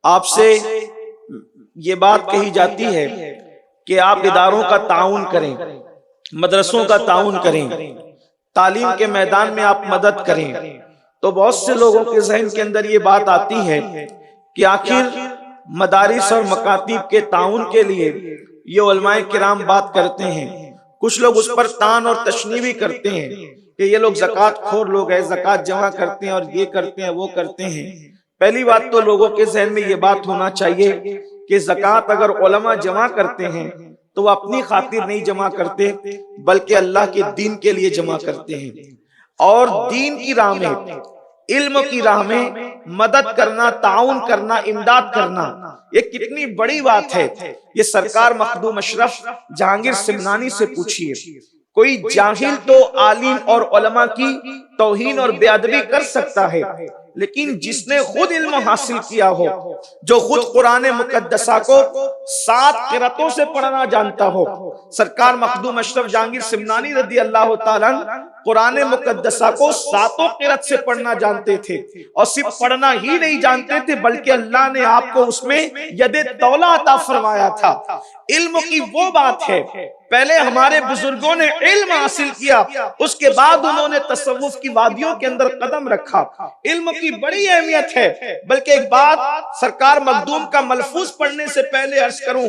آپ سے یہ بات کہی جاتی ہے کہ آپ اداروں کا تعاون کریں، مدرسوں کا تعاون کریں، تعلیم کے میدان میں آپ مدد کریں، تو بہت سے لوگوں کے ذہن کے اندر یہ بات آتی ہے کہ آخر مدارس اور مکاتب کے تعاون کے لیے یہ علماء کرام بات کرتے ہیں۔ کچھ لوگ اس پر طعن اور تشنیع بھی کرتے ہیں کہ یہ لوگ زکوٰۃ خور لوگ ہیں، زکوٰۃ جمع کرتے ہیں اور یہ کرتے ہیں وہ کرتے ہیں۔ پہلی بات تو لوگوں کے ذہن میں یہ بات ہونا چاہیے کہ زکوٰۃ اگر علماء جمع کرتے ہیں تو وہ اپنی خاطر نہیں جمع کرتے بلکہ اللہ کے دین کے لیے جمع کرتے ہیں، اور دین کی راہ میں، علم کی راہ میں مدد کرنا، تعاون کرنا، امداد کرنا، یہ کتنی بڑی بات ہے۔ یہ سرکار مخدوم اشرف جہانگیر سمنانی سے پوچھئے، کوئی جاہل تو عالم اور علماء کی توہین اور بے ادبی کر سکتا ہے، لیکن جس نے خود علم حاصل کیا ہو، جو خود قرآن مقدسہ کو 7 قرأتوں سے پڑھنا جانتا ہو، سرکار مخدوم اشرف جہانگیر سمنانی رضی اللہ تعالیٰ قرآن مقدسہ کو 7 قرأت سے پڑھنا جانتے تھے، اور صرف پڑھنا ہی نہیں جانتے تھے بلکہ اللہ نے آپ کو اس میں ید طولہ عطا فرمایا تھا۔ علم کی وہ بات ہے، پہلے ہمارے بزرگوں نے علم حاصل کیا، اس کے بعد انہوں نے تصوف کی وادیوں کے اندر قدم رکھا۔ علم کی بڑی اہمیت ہے، بلکہ ایک بات سرکار مخدوم کا ملفوظ پڑھنے سے پہلے عرض کروں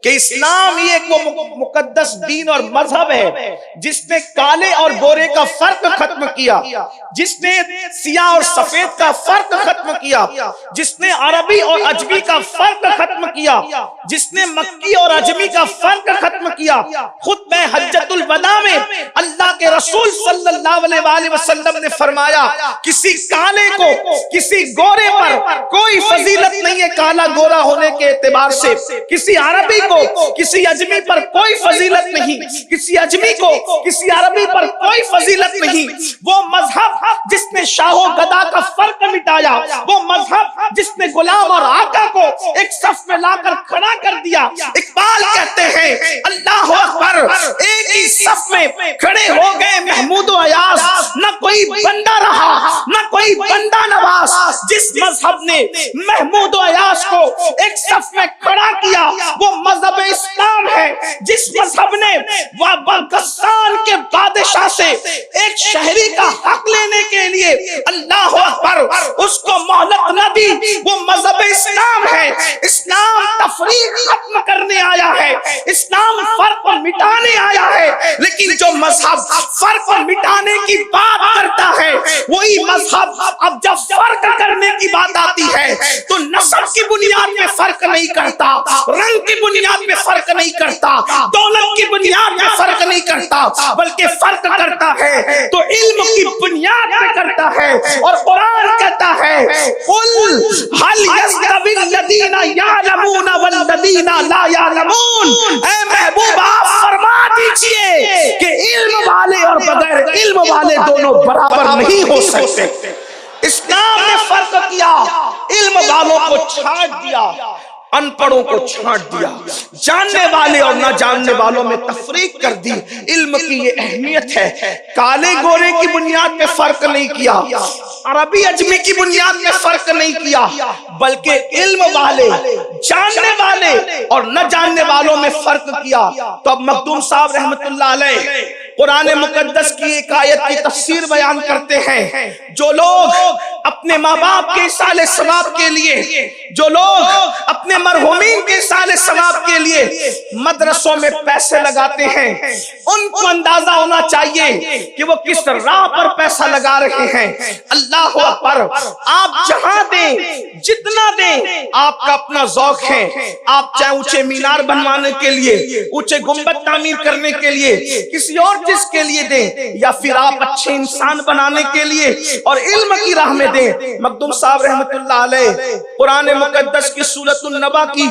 کہ اسلام یہ ایک مقدس دین اور مذہب ہے جس نے کالے اور گورے کا فرق ختم کیا، جس نے سیاہ اور سفید کا فرق ختم کیا، جس نے عربی اور عجمی کا فرق ختم کیا، جس نے مکی اور عجمی کا فرق ختم کیا۔ خطبہ حجۃ الوداع میں اللہ کے رسول صلی اللہ علیہ وآلہ وسلم نے فرمایا، کسی کالے کو کسی گورے پر کوئی فضیلت نہیں ہے کالا گورا ہونے کے اعتبار سے، کسی عربی کو کسی عجمی پر کوئی فضیلت نہیں، کسی عجمی کو کسی عربی پر کوئی فضیلت نہیں۔ وہ مذہب جس نے شاہ و گدا کا فرق مٹایا، وہ مذہب جس نے غلام اور آقا کو ایک صف میں لا کر کھڑا کر دیا۔ اقبال کہتے ہیں اللہ اکبر، ایک ہی صف میں کھڑے ہو گئے محمود و ایاز، نہ کوئی بندہ رہا نہ کوئی بندہ نواز۔ جس مذہب نے محمود و ایاز کو ایک صف میں کھڑا کیا وہ مذہب اسلام ہے۔ جس مذہب نے غسان کے بادشاہ سے ایک شہری کا حق لینے کے لیے اللہ اکبر اس کو مہلت نہ دی وہ مذہب اسلام ہے۔ اسلام تفریق ختم کرنے آیا ہے، اسلام فرق مٹانے آیا ہے، لیکن جو مذہب فرق مٹانے کی بات کرتا ہے وہی مذہب اب جب فرق کرنے کی بات آتی ہے تو نسب کی بنیاد میں فرق نہیں کرتا، رنگ کی بنیاد میں فرق نہیں کرتا، دولت کی بنیاد میں فرق نہیں کرتا، بلکہ فرق کرتا ہے تو علم کی بنیاد میں کرتا ہے۔ اور قرآن کہتا ہے قل هل يستوي الذين يعلمون والذين لا يعلمون، اے محبوب آپ فرما دیجئے کہ علم والے اور بغیر علم والے دونوں برابر نہیں ہو سکتے۔ اسلام نے فرق کیا، علم والوں کو چھانٹ دیا، ان پڑھوں کو چھانٹ دیا، جاننے والے اور نہ جاننے والوں میں تفریق کر دی۔ علم کی یہ اہمیت ہے، کالے گورے کی بنیاد میں فرق نہیں کیا، عربی عجمی کی بنیاد میں فرق نہیں کیا، بلکہ علم والے، جاننے والے اور نہ جاننے والوں میں فرق کیا۔ تو اب مخدوم صاحب رحمت اللہ علیہ قرآن مقدس کی ایک آیت کی تفسیر بیان کرتے ہیں، جو لوگ اپنے ماں باپ کے ایصال ثواب کے لیے، جو لوگ اپنے مرحومین کے ایصال ثواب کے لیے مدرسوں میں پیسے لگاتے ہیں، ان کو اندازہ ہونا چاہیے کہ وہ کس راہ پر پیسہ لگا رہے ہیں۔ اللہ اکبر، آپ جہاں دیں، جتنا دیں، آپ کا اپنا ذوق ہے۔ آپ چاہے اونچے مینار بنوانے کے لیے، اونچے گنبد تعمیر کرنے کے لیے، کسی اور چیز کے لیے دیں، یا پھر آپ اچھے انسان بنانے کے لیے اور علم کی راہ میں دیں۔ مخدوم صاحب رحمت اللہ علیہ قرآن مقدس کی سورۃ النبا کی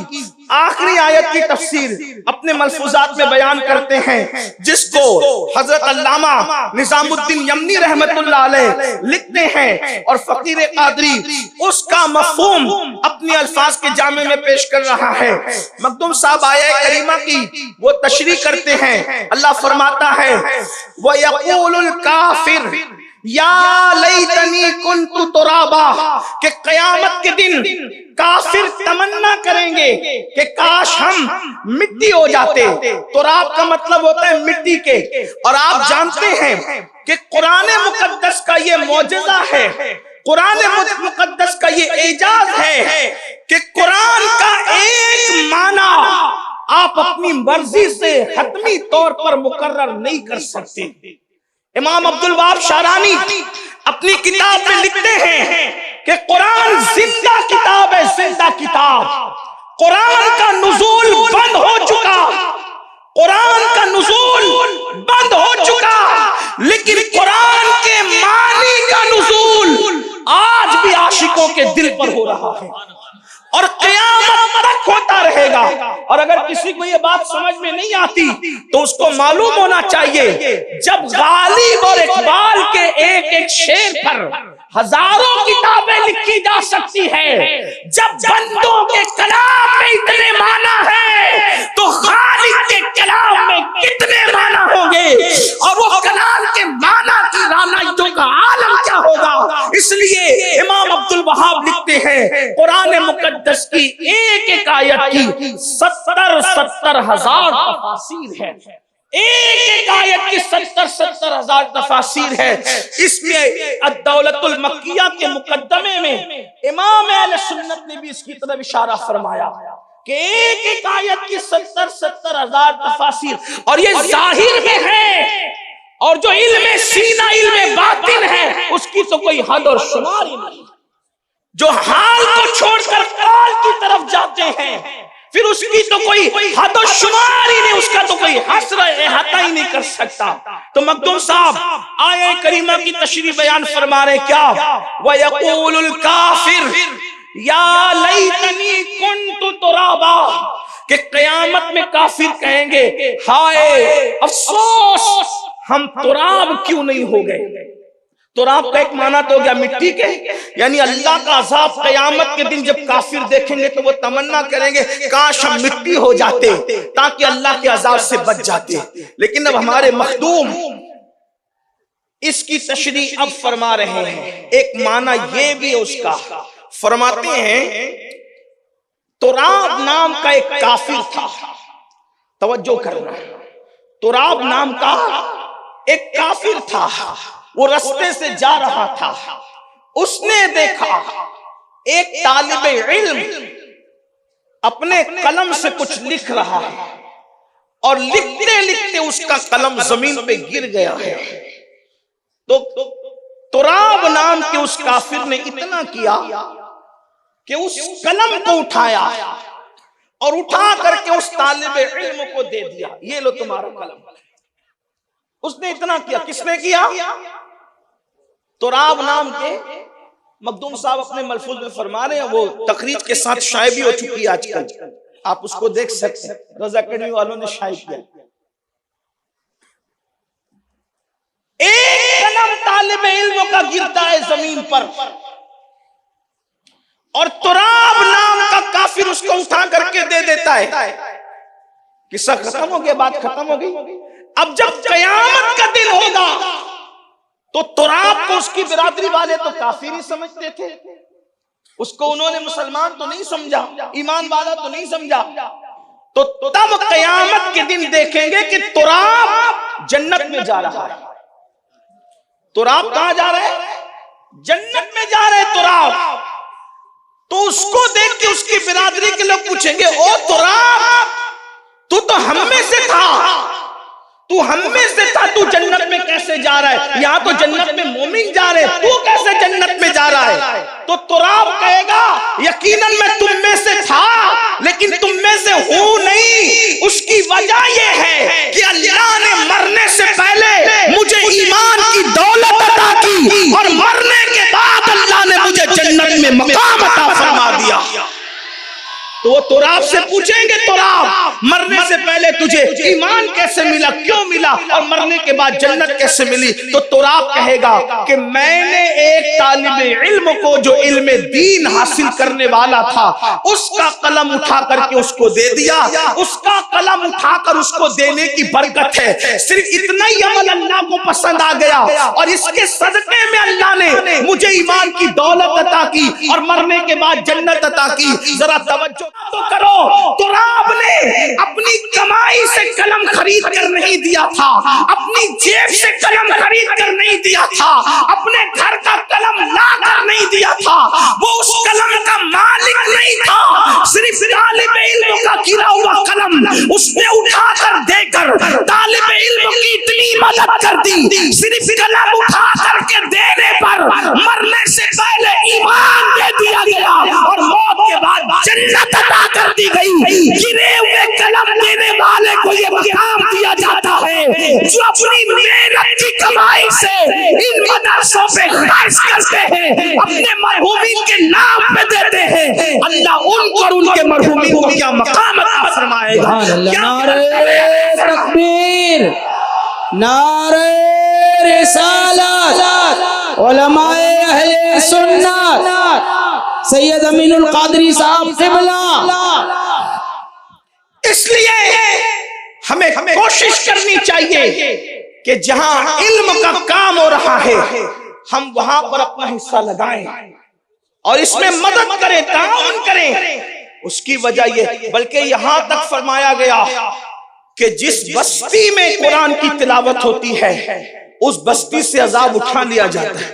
آخری آیت کی تفسیر اپنے ملفوظات میں بیان کرتے ہیں، جس کو حضرت علامہ نظام الدین یمنی رحمت اللہ علیہ لکھتے ہیں، اور فقیر قادری اس کا مفہوم اپنے الفاظ کے جامع میں پیش کر رہا ہے۔ مخدوم صاحب آیہ کریمہ کی وہ تشریح کرتے ہیں، اللہ فرماتا ہے وَيَقُولُ الْكَافِرُ یا لیتنی کنت ترابا، کہ قیامت کے دن کافر تمنا کریں گے کہ کاش ہم مٹی ہو جاتے۔ تراب کا مطلب ہوتا ہے مٹی کے، اور آپ جانتے ہیں کہ قرآن مقدس کا یہ معجزہ ہے، قرآن مقدس کا یہ اعجاز ہے کہ قرآن کا ایک معنی آپ اپنی مرضی سے حتمی طور پر مقرر نہیں کر سکتے۔ امام عبدالوہاب شارانی اپنی کتاب میں لکھتے ہیں کہ قرآن زندہ کتاب ہے، زندہ کتاب۔ قرآن کا نزول بند ہو چکا، قرآن کا نزول بند ہو چکا، لیکن قرآن کے معنی کا نزول آج بھی عاشقوں کے دل پر ہو رہا ہے اور قیامت تک ہوتا رہے گا۔ اور اگر کسی کو یہ بات سمجھ میں نہیں آتی تو اس کو معلوم ہونا چاہیے، جب غالب اور اقبال کے ایک ایک شعر پر ہزاروں کتابیں لکھی جا سکتی ہے، جب بندوں کے کلام میں اتنے معنی ہیں تو خالق کے کلام میں کتنے معنی ہوں گے، اور وہ کلام کے معنی کی رانائیوں کا عالم کیا ہوگا۔ اس لیے امام عبدالوہاب لکھتے ہیں قرآن مقدس کی ایک ایک آیت کی 70 ہزار تفاسیر ہے، ایک ایک آیت کی 70 ہزار تفاسیر ہے۔ اس میں الدولت المکیہ کے مقدمے میں امام اہل سنت نے بھی اس کی طرف اشارہ فرمایا کہ ایک ایک آیت کی 70 ہزار تفاسیر، اور یہ ظاہر میں ہے، اور جو علم سینہ علم باطن ہے اس کی تو کوئی حد اور شمار ہی نہیں۔ جو حال کو چھوڑ کر قال کی طرف جاتے ہیں پھر اس کی تو کوئی حد و شمار ہی نہیں، اس کا تو کوئی حصر احاطہ ہی نہیں کر سکتا۔ تو مخدوم صاحب آیہ کریمہ کی تشریح بیان فرما رہے کیا، وَيَقُولُ الْكَافِرُ يَا لَيْتَنِي كُنْتُ تُرَابًا، کہ قیامت میں کافر کہیں گے ہائے افسوس ہم تراب کیوں نہیں ہو گئے۔ تراب کا ایک معنی تو ہو گیا مٹی کے، یعنی اللہ کا عذاب قیامت کے دن جب کافر دیکھیں گے تو وہ تمنا کریں گے کاش ہم مٹی ہو جاتے تاکہ اللہ کے عذاب سے بچ جاتے۔ لیکن اب ہمارے مخدوم اس کی تشریح اب فرما رہے ہیں، ایک معنی یہ بھی ہے اس کا، فرماتے ہیں تراب نام کا ایک کافر تھا، توجہ کرنا، تراب نام کا ایک کافر تھا، وہ رستے سے جا رہا تھا، اس نے دیکھا ایک طالب علم اپنے قلم سے کچھ لکھ رہا ہے، اور لکھتے لکھتے اس کا قلم زمین پہ گر گیا ہے۔ تو تراب نام کے اس کافر نے اتنا کیا کہ اس قلم کو اٹھایا اور اٹھا کر کے اس طالب علم کو دے دیا، یہ لو تمہارا قلم۔ اس نے اتنا کیا، کس نے کیا؟ تراب نام کے مخدوم صاحب اپنے ملفوظ میں فرما رہے ہیں، وہ تقریر کے ساتھ شائع بھی ہو چکی ہے آج کل، آپ اس کو دیکھ سکتے ہیں، رضا اکیڈمی والوں نے شائع کیا۔ ایک قلم طالب علم کا گرتا ہے زمین پر، اور تراب نام کا کافر اس کو اٹھا کر کے دے دیتا ہے۔ قصہ ختم ہو گیا، بات ختم ہو گئی۔ اب جب قیامت کا دن ہوگا تو تراب کو اس کی برادری والے تو کافر ہی سمجھتے تھے، اس کو انہوں نے مسلمان تو نہیں سمجھا، ایمان والا تو نہیں سمجھا۔ تو تب قیامت کے دن دیکھیں گے کہ تراب جنت میں جا رہا ہے۔ تراب کہاں جا رہا ہے؟ جنت میں جا رہے تراب۔ تو اس کو دیکھ کے اس کی برادری کے لوگ پوچھیں گے او تراب، تو ہم میں سے تھا، تو ہم میں سے تھا، تو جنت میں کیسے جا رہا ہے؟ یہاں تو جنت میں مومن جا رہے، تو کیسے جنت میں جا رہا ہے؟ تو تراب کہے گا یقیناً میں تم میں سے تھا لیکن تم میں سے ہوں نہیں۔ اس کی وجہ یہ ہے کہ اللہ نے مرنے سے پہلے مجھے ایمان کی دولت عطا کی، اور مرنے کے بعد اللہ نے مجھے جنت میں مقام عطا فرما دیا۔ تو وہ تراب سے پوچھیں گے تراب مرنے سے پہلے تجھے ایمان کیسے ملا، کیوں ملا، اور مرنے کے بعد جنت کیسے ملی؟ تو تراب کہے گا کہ میں نے ایک طالب علم کو جو علم دین حاصل کرنے والا تھا اس کا قلم اٹھا کر کے اس کو دے دیا، اس کا قلم اٹھا کر اس کو دینے کی برکت ہے، صرف اتنا ہی عمل اللہ کو پسند آ گیا اور اس کے صدقے میں اللہ نے مجھے ایمان کی دولت عطا کی اور مرنے کے بعد جنت عطا کی۔ ذرا توجہ تو کرو، تراب نے اپنی کمائی سے قلم خرید کر نہیں دیا تھا، اپنی جیب سے قلم خرید کر نہیں دیا تھا، اپنے گھر کا قلم لا کر نہیں دیا تھا، وہ اس قلم کا مالک نہیں تھا، صرف طالب علم کا گرا ہوا قلم اس نے اٹھا کر دے کر طالب علم کی اتنی مدد کر دی، صرف قلم اٹھا کر کے دینے پر مرنے سے پہلے ایمان دے دیا گیا اور موت کے بعد جنت عطا کر دی گئی۔ گرے ہوئے قلم دینے والے کو یہ مقام دیا جاتا ہے جو اپنی محنت کی کمائی سے ان مدرسوں پہ خرچ کرتے ہیں، اپنے مرحومین کے نام پہ دیتے ہیں، اللہ ان کو اور ان کے مرحومین کو کیا مقام عطا فرمائے گا۔ نعرہ تکبیر، نعرہ رسالت، علماء اہل سنت، سید امین القادری صاحب قبلہ۔ اس لیے ہمیں کوشش کرنی چاہیے کہ جہاں علم کا کام ہو رہا ہے ہم وہاں پر اپنا حصہ لگائیں اور اس میں مدد کریں، تعاون کریں۔ اس کی وجہ یہ، بلکہ یہاں تک فرمایا گیا کہ جس بستی میں قرآن کی تلاوت ہوتی ہے اس بستی سے عذاب اٹھا لیا جاتا ہے۔